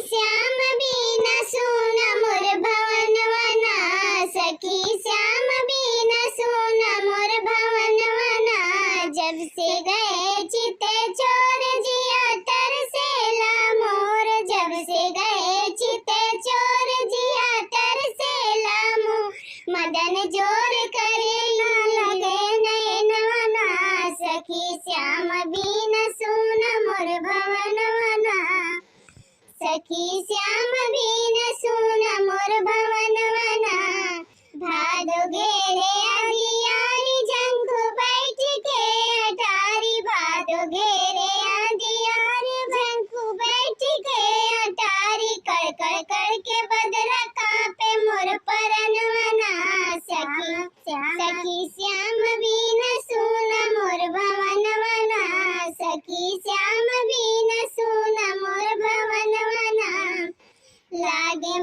श्याम बीना सोना मोर भवनवना, सखी श्याम बीना सोना मोर भवनवना। जब से गए चिते चोर जिया तरसेला मोर, जब से गए चिते चोर जिया तरसेला मोर। मदन जोर करे लगे नयनवना, सखी श्याम बीना सोना मोर भवनवना, सखी श्याम बीना सोना मोर भवनवना। भादो घेरे आदियारी जंघु बैठ के अटारी, भादो घेरे आदियारी जंघु बैठ के अटारी। कड़ कड़ कड़ के बदरा कांपे मोर परनवना, सखी श्याम बीना सोना मोर भवनवना, सखी श्याम बीना सोना मोर भवनवना। लागे